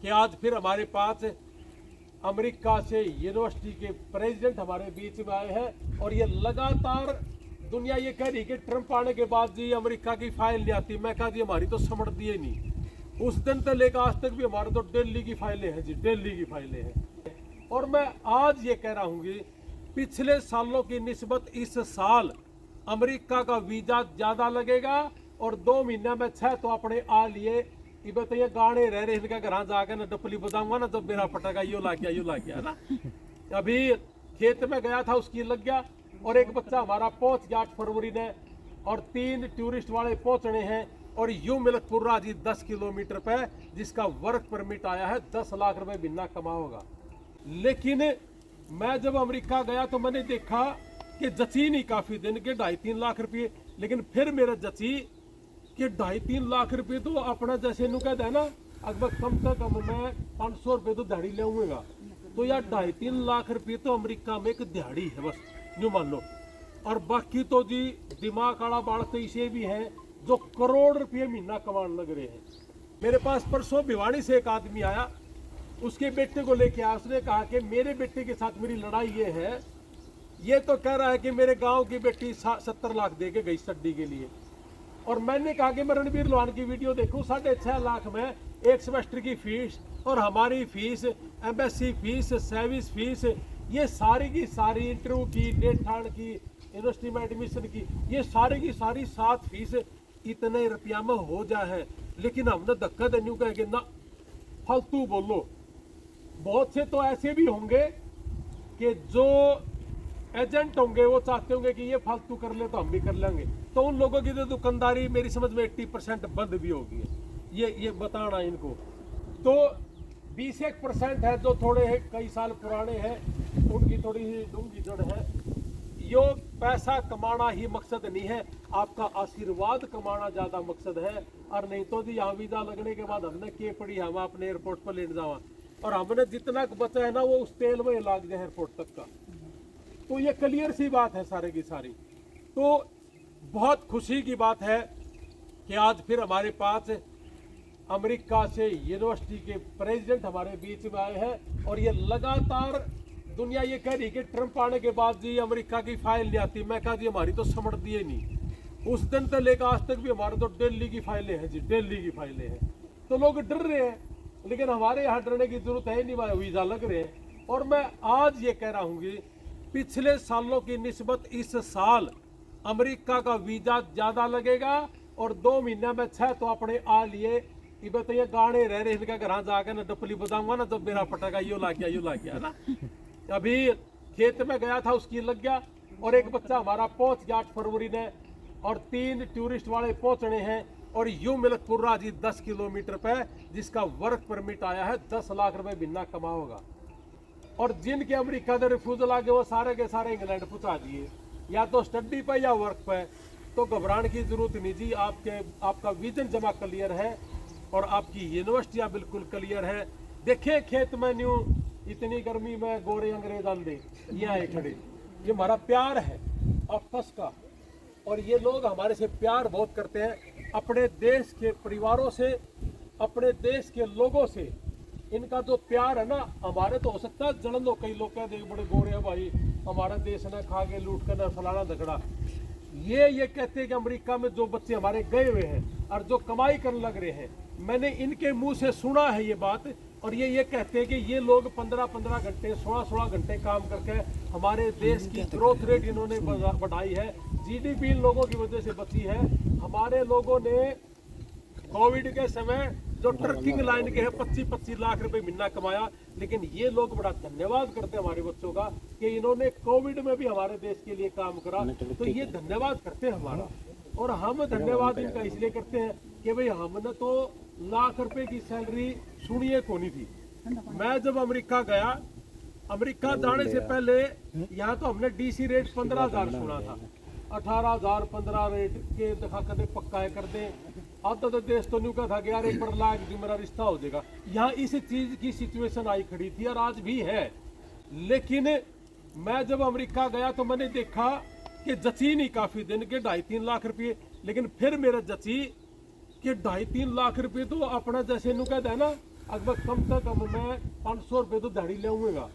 कि आज फिर हमारे पास अमेरिका से यूनिवर्सिटी के प्रेसिडेंट हमारे बीच में आए हैं और ये लगातार दुनिया ये कह रही कि ट्रंप आने के बाद जी अमेरिका की फाइल नहीं आती। मैं कहा जी हमारी तो समझ दिए नहीं। उस दिन से लेकर आज तक भी हमारे तो दिल्ली की फाइलें हैं जी, दिल्ली की फाइलें हैं। और मैं आज ये कह रहा हूँ कि पिछले सालों की निस्बत इस साल अमेरिका का वीजा ज्यादा लगेगा और 2 महीने में 6 तो अपने आ लिए। तो ये गाने रह रहे इनका घर जाके ना डपली बजाऊंगा ना जब मेरा पटाखा यो ला गया ना। अभी खेत में गया था उसकी लग गया और एक बच्चा हमारा पहुंच गया 8 फरवरी ने और 3 टूरिस्ट वाले पहुंचने हैं और यूं मिलकपुरा जी 10 किलोमीटर पे जिसका वर्क परमिट आया है 10 लाख रुपए महीना कमा होगा। लेकिन मैं जब अमेरिका गया तो मैंने देखा कि जची नहीं काफी दिन के 2.5-3 लाख रुपये। लेकिन फिर मेरा जची कि 2.5-3 लाख रुपये तो अपना जैसे नु कहता है ना अगर कम से कम मैं 500 रुपये तो दिहाड़ी ले। तो यार 2.5-3 लाख रुपये तो अमेरिका में एक दिहाड़ी है बस यूँ मान लो। और बाकी तो जी दिमाग वाला बाढ़ तो इसे भी है जो करोड़ रुपये महीना कमाने लग रहे हैं। मेरे पास परसों भिवाड़ी से एक आदमी आया, उसके बेटे को लेके आया। उसने कहा कि मेरे बेटे के साथ मेरी लड़ाई ये है, ये तो कह रहा है कि मेरे गांव की बेटी 70 लाख दे के गई स्टडी के लिए। और मैंने कहा कि मैं रणबीर लोहान की वीडियो देखूं, 6.5 लाख में एक सेमेस्टर की फीस और हमारी fees, embassy fees, service fees, ये सारी की सारी इंटरव्यू की, डेट ठाण की, यूनिवर्सिटी में एडमिशन की, ये सारी की सारी 7 फीस इतने रुपया में हो जाए है। लेकिन हमने धक्का देने को कहेंगे ना फालतू बोलो। बहुत से तो ऐसे भी होंगे कि जो एजेंट होंगे वो चाहते होंगे कि ये फालतू कर ले तो हम भी कर लेंगे। तो उन लोगों की तो दुकानदारी मेरी समझ में 80% बंद भी होगी। ये बताना इनको। तो 20% है जो थोड़े कई साल पुराने हैं, उनकी थोड़ी सी डूंगी जड़ है। यो पैसा कमाना ही मकसद नहीं है, आपका आशीर्वाद कमाना ज्यादा मकसद है। और नहीं तो जी यहाँ वीजा लगने के बाद हमने के पड़ी हम अपने एयरपोर्ट पर लेट जावा और हमने जितना बचा है ना वो उस तेल में लाग जाए एयरपोर्ट तक का। तो ये क्लियर सी बात है सारे की सारी। तो बहुत खुशी की बात है कि आज फिर हमारे पास अमेरिका से यूनिवर्सिटी के प्रेसिडेंट हमारे बीच में आए हैं और ये लगातार दुनिया ये कह रही कि ट्रंप आने के बाद जी अमेरिका की फाइल नहीं आती। मैं कहा जी हमारी तो समझ दिए नहीं। उस दिन से लेकर आज तक भी हमारे तो दिल्ली की फाइलें हैं जी, दिल्ली की फाइलें हैं। तो लोग डर रहे हैं, लेकिन हमारे यहाँ डरने की जरूरत है नहीं, वीजा लग रहे हैं। और मैं आज ये कह रहा हूँ कि पिछले सालों की निस्बत इस साल अमेरिका का वीजा ज्यादा लगेगा और 2 महीने में 6 तो अपने आ लिए। तो ये गाने रह रहे इनका घर जाके ना डपली बजाऊंगा ना जब मेरा पटाखा यो ला गया ना। अभी खेत में गया था उसकी लग गया और एक बच्चा हमारा पहुंच गया 8 फरवरी ने और 3 टूरिस्ट वाले पहुंचने हैं और यूं मिलकपुरा जी 10 किलोमीटर पे जिसका वर्क परमिट आया है 10 लाख रुपए महीना कमा होगा। और जिनके अमेरिका में रिफ्यूजल आ गए वो सारे के सारे इंग्लैंड पहुंचा दिए, या तो स्टडी पे या वर्क पे। तो घबराने की जरूरत नहीं जी, आपका विजन जमा क्लियर है और आपकी यूनिवर्सिटियां बिल्कुल क्लियर है। देखिए खेत में न्यू इतनी गर्मी में गोरे अंग्रेज आंधे ये आए खड़े, ये हमारा प्यार है आपस का। और ये लोग हमारे से प्यार बहुत करते हैं, अपने देश के परिवारों से, अपने देश के लोगों से। इनका जो प्यार है ना, हमारे तो हो सकता है जलन हो, कई लोग कहते हैं बड़े गोरे हैं भाई, हमारा देश ना खा के लूट कर फलाना झगड़ा। ये कहते हैं कि अमेरिका में जो बच्चे हमारे गए हुए हैं और जो कमाई करने लग रहे हैं, मैंने इनके मुंह से सुना है ये बात। और ये कहते हैं कि ये लोग 15-15 घंटे 16-16 घंटे काम करके हमारे देश की ग्रोथ रेट इन्होंने बढ़ाई है। जीडीपी इन लोगों की वजह से बची है। हमारे लोगों ने कोविड के समय जो ट्रकिंग लाइन के है 25-25 लाख रुपए महीना कमाया। लेकिन ये लोग बड़ा धन्यवाद करते हैं हमारे बच्चों का कि इन्होंने कोविड में भी हमारे देश के लिए काम करा। तो ये धन्यवाद करते हैं हमारा। और हम धन्यवाद इनका इसलिए करते हैं कि भाई हमने तो लाख रुपए की सैलरी सुनिए को नहीं थी। मैं जब अमेरिका गया, अमेरिका जाने से पहले यहाँ तो हमने डीसी रेट 15,000 सुना था, 18,000 15 रेट के दिखा कर दे पक्का है कर दे। आता तो देश तो न्यू का था कि यार एक बार लाख जी मेरा रिश्ता हो जाएगा। यहाँ इस चीज की सिचुएशन आई खड़ी थी और आज भी है। लेकिन मैं जब अमेरिका गया तो मैंने देखा कि जची नहीं काफी दिन के 2.5-3 लाख रुपये। लेकिन फिर मेरा जची कि 2.5-3 लाख रुपये तो अपना जैसे नु कहता है ना अगर कम से कम मैं 500 रुपये तो दिहाड़ी ले आऊँगा,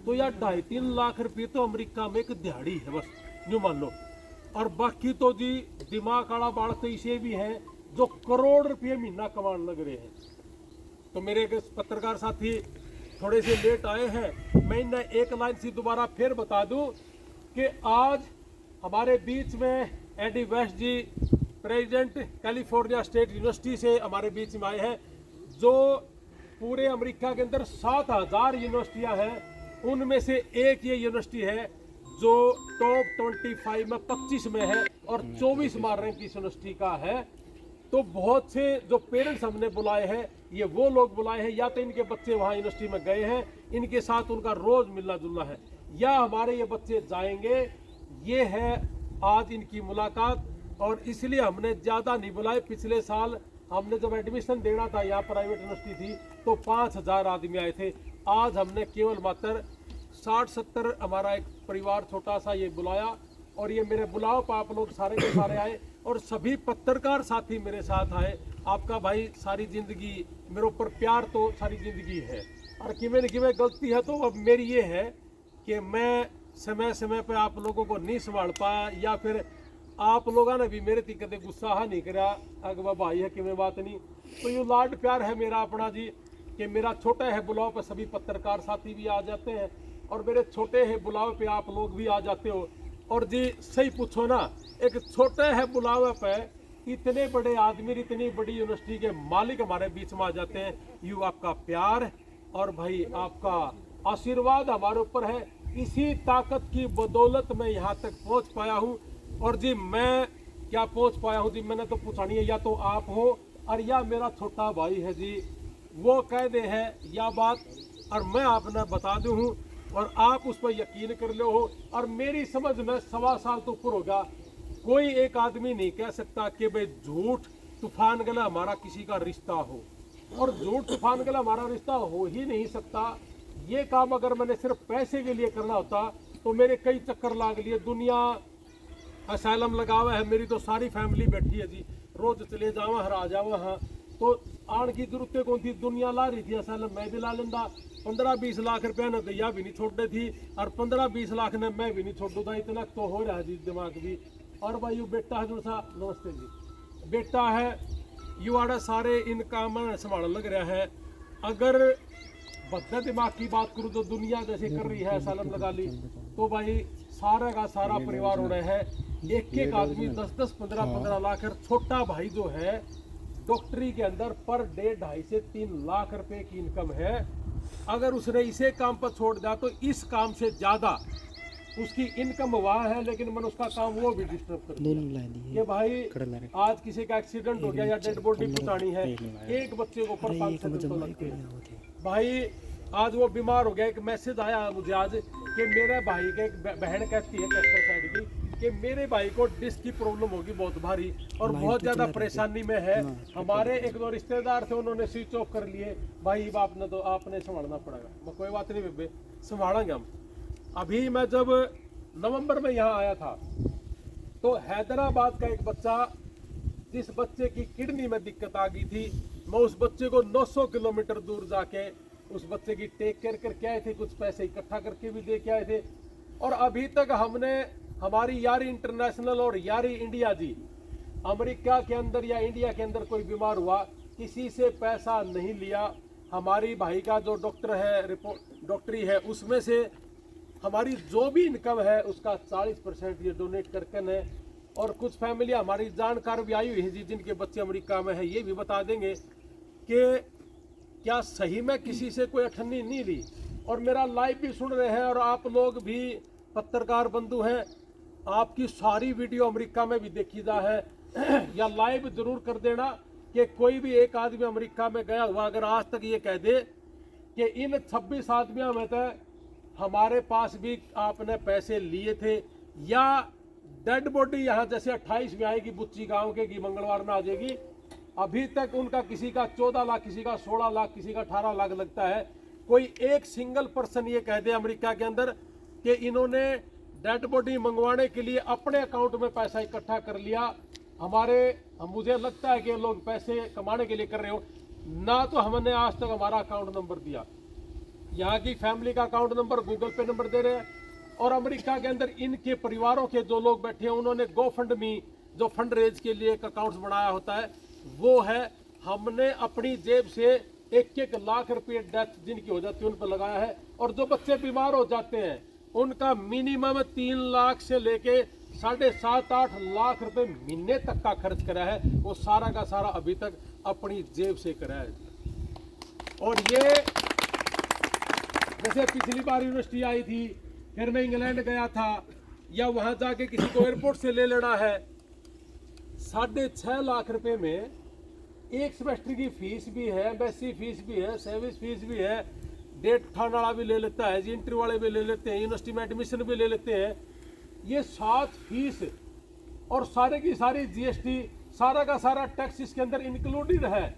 तो यार 2.5-3 लाख रुपये तो अमेरिका में एक दिहाड़ी है बस, यूँ मान लो। और बाकी तो जी दिमाग वाला बाढ़ तो इसे भी है जो करोड़ रुपये महीना कमाने लग रहे हैं। तो मेरे एक पत्रकार साथी थोड़े से लेट आए हैं, मैं इन्हें एक लाइन से दोबारा फिर बता दूं कि आज हमारे बीच में एडी वेस्ट जी, प्रेसिडेंट कैलिफोर्निया स्टेट यूनिवर्सिटी से हमारे बीच में आए हैं। जो पूरे अमेरिका के अंदर 7,000 यूनिवर्सिटियां हैं, उनमें से एक ये यूनिवर्सिटी है जो टॉप 25 में 25 में है और 24वां रैंक इस यूनिवर्सिटी का है। तो बहुत से जो पेरेंट्स हमने बुलाए हैं, ये वो लोग बुलाए हैं या तो इनके बच्चे वहाँ यूनिवर्सिटी में गए हैं, इनके साथ उनका रोज मिलना जुलना है, या हमारे ये बच्चे जाएंगे। ये है आज इनकी मुलाकात, और इसलिए हमने ज़्यादा नहीं बुलाए। पिछले साल हमने जब एडमिशन देना था, यहाँ प्राइवेट यूनिवर्सिटी थी, तो 5,000 आदमी आए थे। आज हमने केवल मात्र 60-70 हमारा एक परिवार छोटा सा ये बुलाया, और ये मेरे बुलाव पर आप लोग सारे के सारे आए, और सभी पत्रकार साथी मेरे साथ आए। आपका भाई सारी जिंदगी मेरे ऊपर प्यार तो सारी जिंदगी है, और किमें न किमें गलती है तो अब मेरी ये है कि मैं समय समय पे आप लोगों को नहीं संभाल पाया, या फिर आप लोगों ने भी मेरे ती कदे गुस्सा नहीं करा अगवा भाई है कि मैं बात नहीं। तो ये लाड प्यार है मेरा अपना जी, कि मेरा छोटा है बुलाव पे सभी पत्रकार साथी भी आ जाते हैं, और मेरे छोटे है बुलाव पे आप लोग भी आ जाते हो। और जी सही पूछो ना, एक छोटे है बुलावे पे इतने बड़े आदमी, इतनी बड़ी यूनिवर्सिटी के मालिक हमारे बीच में आ जाते हैं। यू आपका प्यार और भाई आपका आशीर्वाद हमारे ऊपर है। इसी ताकत की बदौलत मैं यहाँ तक पहुँच पाया हूँ। और जी मैं क्या पहुँच पाया हूँ जी, मैंने तो पूछानी है, या तो आप हो और या मेरा छोटा भाई है जी, वो कह दे है या बात, और मैं आपने बता दूँ हूँ, और आप उस पर यकीन कर लो हो। और मेरी समझ में 1.25 साल तो ऊपर होगा, कोई एक आदमी नहीं कह सकता कि भाई झूठ तूफान गला हमारा किसी का रिश्ता हो, और झूठ तूफान गला हमारा रिश्ता हो ही नहीं सकता। ये काम अगर मैंने सिर्फ पैसे के लिए करना होता तो मेरे कई चक्कर लाग लिए। दुनिया असाइलम लगावा है, मेरी तो सारी फैमिली बैठी है जी, रोज चले जावा हर आ जावा। हाँ तो आन की जरूरत कौन थी, दुनिया ला रही थी असाइलम, मैं भी ला लेंदा। 15-20 लाख रुपया ने दैया भी नहीं छोड़ थी, और 15-20 लाख ने मैं भी नहीं छोड़ दूँ, इतना तो हो रहा है जी दिमाग भी। और भाई यू बेटा है जो सा, नमस्ते जी, बेटा है यू आड़ा सारे इन काम संभाल लग रहा है। अगर बद्दा दिमाग की बात करूँ तो दुनिया जैसे कर रही है असाइलम लगा ली, तो भाई सारा का सारा परिवार हो रहा है। एक आदमी 10-10, 15-15 लाख। छोटा भाई जो है डॉक्टरी के अंदर पर डे 2.5 से 3 लाख रुपए की इनकम है। अगर उसने इसे काम पर छोड़ दिया तो इस काम से ज्यादा उसकी इनकम वहाँ है, लेकिन मैंने उसका काम वो भी डिस्टर्ब कर दिया कि भाई आज किसी का एक्सीडेंट हो गया या डेड बॉडी पहुंचानी है, एक बच्चे को ऊपर 500 तो लगते हैं। भाई आज वो बीमार हो गया, एक मैसेज आया मुझे आज कि मेरे भाई के एक बहन कहती है कैंसर साइड की कि मेरे भाई को डिस्क की प्रॉब्लम होगी बहुत भारी और बहुत ज़्यादा परेशानी में है। हमारे एक दो रिश्तेदार थे, उन्होंने स्विच ऑफ कर लिए। भाई बाप ने तो आपने संभालना पड़ेगा। कोई बात नहीं बेबे, संभालेंगे हम। अभी मैं जब नवंबर में यहाँ आया था तो हैदराबाद का एक बच्चा, जिस बच्चे की किडनी में दिक्कत आ गई थी, मैं उस बच्चे को 900 किलोमीटर दूर जाके उस बच्चे की टेक केयर करके आए थे, कुछ पैसे इकट्ठा करके भी दे के आए थे। और अभी तक हमने हमारी यारी इंटरनेशनल और यारी इंडिया जी, अमेरिका के अंदर या इंडिया के अंदर कोई बीमार हुआ किसी से पैसा नहीं लिया। हमारी भाई का जो डॉक्टर है, डॉक्टरी है, उसमें से हमारी जो भी इनकम है उसका 40% ये डोनेट करके है। और कुछ फैमिली हमारी जानकार भी आई हुई है जी, जिनके बच्चे अमेरिका में है, ये भी बता देंगे कि क्या सही में किसी से कोई अठन्नी नहीं ली। और मेरा लाइव भी सुन रहे हैं, और आप लोग भी पत्रकार बंधु हैं, आपकी सारी वीडियो अमेरिका में भी देखी जा है या लाइव जरूर कर देना कि कोई भी एक आदमी अमेरिका में गया हुआ अगर आज तक ये कह दे कि इन 26 आदमियों में तो हमारे पास भी आपने पैसे लिए थे, या डेड बॉडी यहाँ जैसे 28 में आएगी बुच्ची गांव के की मंगलवार में आ जाएगी, अभी तक उनका किसी का 14 लाख, किसी का 16 लाख, किसी का 18 लाख लगता है। कोई एक सिंगल पर्सन ये कह दे अमेरिका के अंदर कि इन्होंने डेड बॉडी मंगवाने के लिए अपने अकाउंट में पैसा इकट्ठा कर लिया। मुझे लगता है कि लोग पैसे कमाने के लिए कर रहे हो। ना तो हमने आज तक हमारा अकाउंट नंबर दिया। यहाँ की फैमिली का अकाउंट नंबर, गूगल पे नंबर दे रहे हैं। और अमेरिका के अंदर इनके परिवारों के जो लोग बैठे हैं उन्होंने GoFundMe जो फंड रेज के लिए एक अकाउंट बनाया होता है वो है। हमने अपनी जेब से 1-1 लाख रुपए डेथ जिनकी हो जाती है उन पर लगाया है। और जो बच्चे बीमार हो जाते हैं उनका मिनिमम 3 लाख से लेके 7.5-8 लाख रुपए महीने तक का खर्च करा है। वो सारा का सारा अभी तक अपनी जेब से करा है। और ये जैसे पिछली बार यूनिवर्सिटी आई थी, फिर मैं इंग्लैंड गया था, या वहां जाके किसी को एयरपोर्ट से ले लेना है, 6.5 लाख रुपए में एक सेमेस्टर की फीस भी है, एम्बेसी फीस भी है, सर्विस फीस भी है, डेट थाना वाला भी ले लेता है जी, इंटरव्यू वाले भी ले लेते हैं, यूनिवर्सिटी में एडमिशन भी ले लेते हैं। ये 7 फीस और सारे की सारी GST, सारा का सारा टैक्स इसके अंदर इंक्लूडेड है।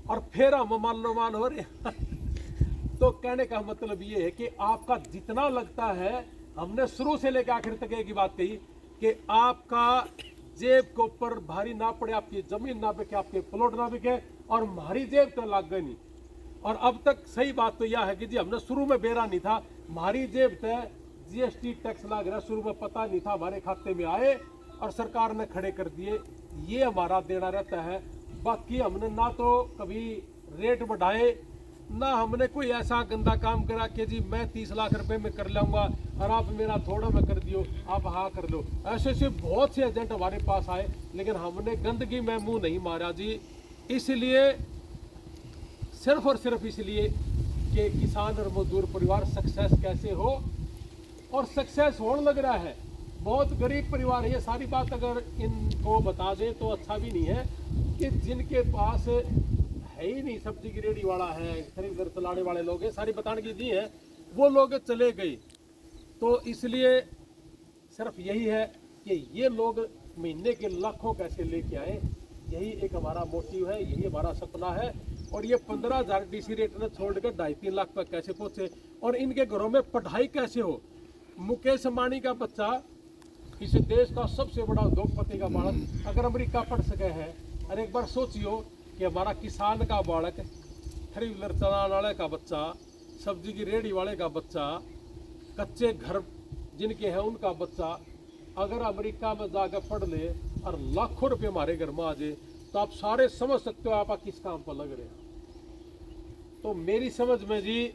और फिर हम मान हो रहे तो कहने का मतलब ये है कि आपका जितना लगता है, हमने शुरू से लेकर आखिर तक एक ही बात कही कि आपका जेब के ऊपर भारी ना पड़े, आपकी जमीन ना बिके, आपके प्लॉट ना बिके, और हमारी जेब तो लग गई नहीं। और अब तक सही बात तो यह है कि जी हमने शुरू में बेरा नहीं था, हमारी जेब तय GST टैक्स लग रहा, शुरू में पता नहीं था, हमारे खाते में आए और सरकार ने खड़े कर दिए। ये हमारा देना रहता है। बाकी हमने ना तो कभी रेट बढ़ाए, ना हमने कोई ऐसा गंदा काम करा कि जी मैं 30 लाख रुपए में कर लूँगा और आप मेरा थोड़ा में कर दियो, आप हाँ कर लो। ऐसे ऐसे बहुत से एजेंट हमारे पास आए, लेकिन हमने गंदगी में मुंह नहीं मारा जी। इसलिए सिर्फ और सिर्फ इसलिए कि किसान और मजदूर परिवार सक्सेस कैसे हो, और सक्सेस होने लग रहा है। बहुत गरीब परिवार है, ये सारी बात अगर इनको बता दें तो अच्छा भी नहीं है कि जिनके पास है ही नहीं, सब्जी की रेडी वाला है, खरीददार चलाने वाले लोग हैं, सारी बताने की दी है, वो लोग चले गए। तो इसलिए सिर्फ यही है कि ये लोग महीने के लाखों कैसे लेके आए, यही एक हमारा मोटिव है, यही हमारा सपना है। और ये 15,000 DC रेट ने छोड़ कर 2.5-3 लाख पर कैसे पहुंचे, और इनके घरों में पढ़ाई कैसे हो। मुकेश अंबानी का बच्चा, इस देश का सबसे बड़ा उद्योगपति का बालक अगर अमेरिका पढ़ सके है, और एक बार सोचियो कि हमारा किसान का बालक, थ्री व्हीलर चलाने वाले का बच्चा, सब्जी की रेडी वाले का बच्चा, कच्चे घर जिनके हैं उनका बच्चा अगर अमेरिका में जाकर पढ़ ले और लाखों रुपए हमारे घर में आ जाए, तो आप सारे समझ सकते हो आप किस काम पर लग रहे हैं। तो मेरी समझ में जी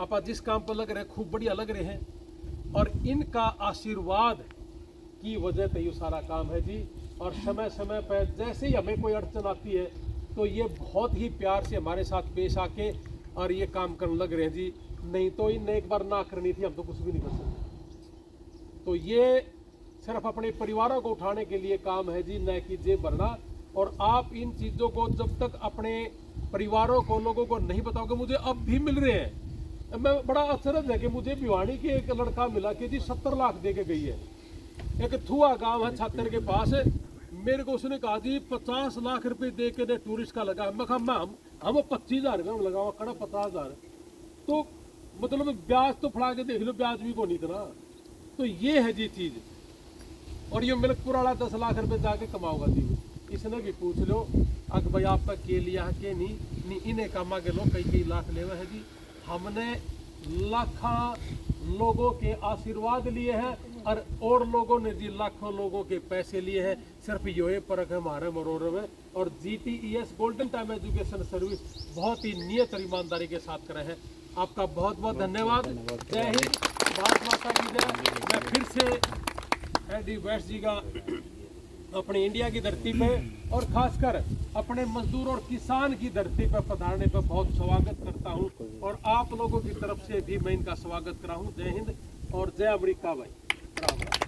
आप जिस काम पर लग रहे हैं खूब बढ़िया लग रहे हैं, और इनका आशीर्वाद की वजह से ये सारा काम है जी। और समय समय पर जैसे ही हमें कोई अड़चन आती है तो ये बहुत ही प्यार से हमारे साथ पेश आके और ये काम करने लग रहे हैं जी। नहीं तो इनने एक बार ना करनी थी, हम तो कुछ भी नहीं कर सकते। तो ये सिर्फ अपने परिवारों को उठाने के लिए काम है जी, न कि जेब भरना। और आप इन चीज़ों को जब तक अपने परिवारों को, लोगों को नहीं बताओगे, मुझे अब भी मिल रहे हैं। मैं बड़ा अचरज है कि मुझे भिवानी के एक लड़का मिला कि जी 70 लाख दे के गई है। एक थुआ गांव है छात्र के पास, मेरे को उसने कहा जी 50 लाख रुपए दे के ने टूरिस्ट का लगा। मैं कहा हम 25,000 रुपये में लगाओ, खड़ा 50,000। तो मतलब ब्याज तो फड़ा के देख लो, ब्याज भी को नहीं इतना। तो ये है जी चीज़। और ये मिल्कपुर वाला 10 लाख रुपए जाके कमाओगा जी, इसने भी पूछ लो अगर भाई आप तक के लिया है कि नहीं इन्हें कमा के लो कई लाख लेवे है जी। हमने लाखों लोगों के आशीर्वाद लिए हैं और लोगों ने जी लाखों लोगों के पैसे लिए हैं। सिर्फ ये फर्क है हमारे मरोड़ में। और GTES golden time education service बहुत ही नियत और ईमानदारी के साथ करे है। आपका बहुत बहुत धन्यवाद। जय हिंद, भारत माता की जय। मैं फिर से एडी वैस्ट जी का अपने इंडिया की धरती पे और खासकर अपने मजदूर और किसान की धरती पर पधारने पर बहुत स्वागत करता हूं, और आप लोगों की तरफ से भी मैं इनका स्वागत करा हूं। जय हिंद और जय अमेरिका भाई।